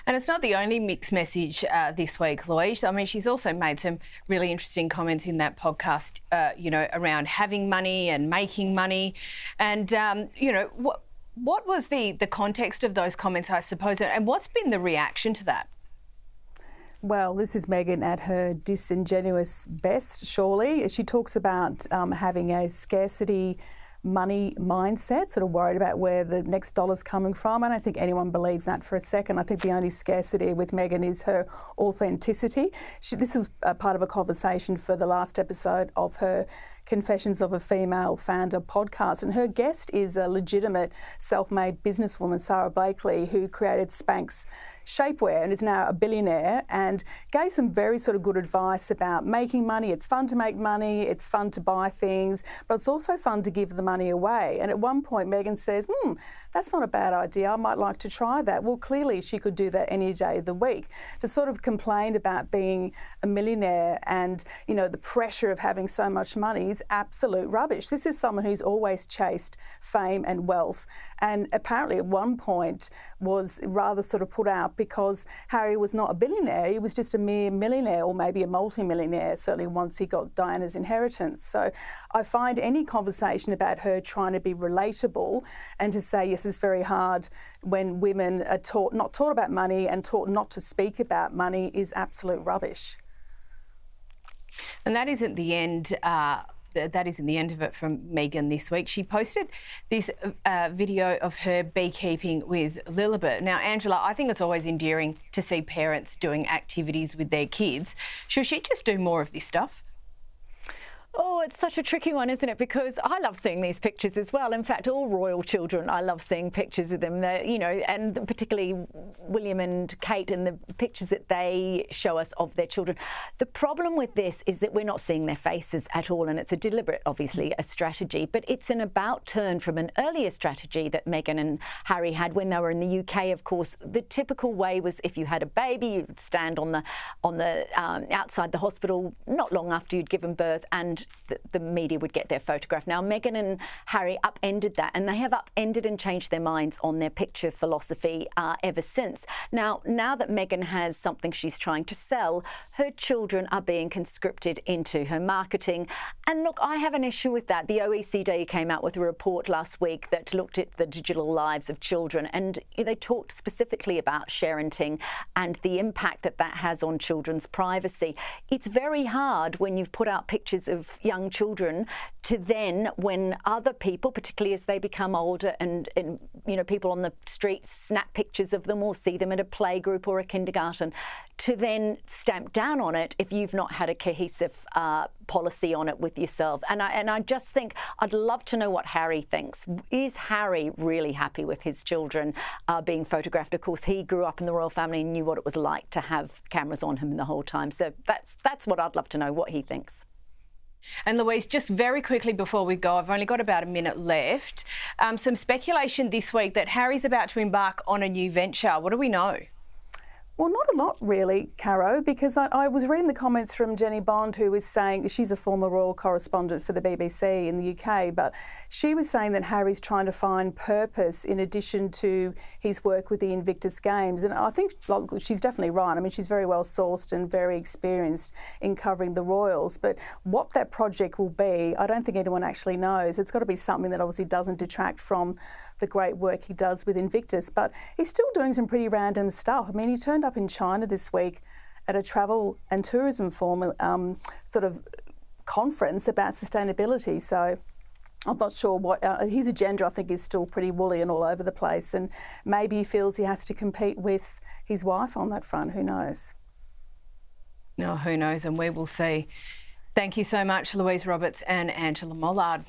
And it's not the only mixed message this week, Louise. I mean, she's also made some really interesting comments in that podcast, around having money and making money. And, what was the context of those comments, I suppose, and what's been the reaction to that? Well, this is Meghan at her disingenuous best, surely. She talks about having a scarcity money mindset, sort of worried about where the next dollar's coming from. I don't think anyone believes that for a second. I think the only scarcity with Meghan is her authenticity. This is a part of a conversation for the last episode of her Confessions of a Female Founder podcast, and her guest is a legitimate self-made businesswoman, Sarah Blakely, who created Spanx shapewear and is now a billionaire, and gave some very sort of good advice about making money. It's fun to make money, it's fun to buy things, but it's also fun to give the money away. And at one point Meghan says, that's not a bad idea, I might like to try that. Well, clearly she could do that any day of the week. To sort of complain about being a millionaire and, the pressure of having so much money is absolute rubbish. This is someone who's always chased fame and wealth, and apparently at one point was rather sort of put out because Harry was not a billionaire, he was just a mere millionaire, or maybe a multi-millionaire, certainly once he got Diana's inheritance. So I find any conversation about her trying to be relatable and to say, yes, it's very hard when women are not taught about money and taught not to speak about money is absolute rubbish. And that isn't the end. That isn't the end of it from Meghan this week. She posted this video of her beekeeping with Lilibet. Now, Angela, I think it's always endearing to see parents doing activities with their kids. Should she just do more of this stuff? Oh, it's such a tricky one, isn't it? Because I love seeing these pictures as well. In fact, all royal children, I love seeing pictures of them. And particularly William and Kate and the pictures that they show us of their children. The problem with this is that we're not seeing their faces at all, and it's a deliberate, obviously, a strategy. But it's an about turn from an earlier strategy that Meghan and Harry had when they were in the UK. Of course, the typical way was if you had a baby, you'd stand on the outside the hospital not long after you'd given birth, and the media would get their photograph. Now, Meghan and Harry upended that, and they have upended and changed their minds on their picture philosophy ever since. Now that Meghan has something she's trying to sell, her children are being conscripted into her marketing. And look, I have an issue with that. The OECD came out with a report last week that looked at the digital lives of children, and they talked specifically about sharenting and the impact that has on children's privacy. It's very hard when you've put out pictures of young children to then, when other people, particularly as they become older and people on the streets snap pictures of them or see them at a playgroup or a kindergarten, to then stamp down on it if you've not had a cohesive policy on it with yourself. And I just think I'd love to know what Harry thinks. Is Harry really happy with his children being photographed? Of course, he grew up in the royal family and knew what it was like to have cameras on him the whole time. So that's what I'd love to know, what he thinks. And Louise, just very quickly before we go, I've only got about a minute left. Some speculation this week that Harry's about to embark on a new venture. What do we know? Well, not a lot really, Caro, because I was reading the comments from Jenny Bond, who was saying, she's a former royal correspondent for the BBC in the UK, but she was saying that Harry's trying to find purpose in addition to his work with the Invictus Games. And I think she's definitely right. I mean, she's very well sourced and very experienced in covering the royals. But what that project will be, I don't think anyone actually knows. It's got to be something that obviously doesn't detract from the great work he does with Invictus, but he's still doing some pretty random stuff. I mean, he turned up in China this week at a travel and tourism forum, sort of conference about sustainability. So I'm not sure what his agenda, I think, is still pretty woolly and all over the place. And maybe he feels he has to compete with his wife on that front. Who knows? No, who knows? And we will see. Thank you so much, Louise Roberts and Angela Mollard.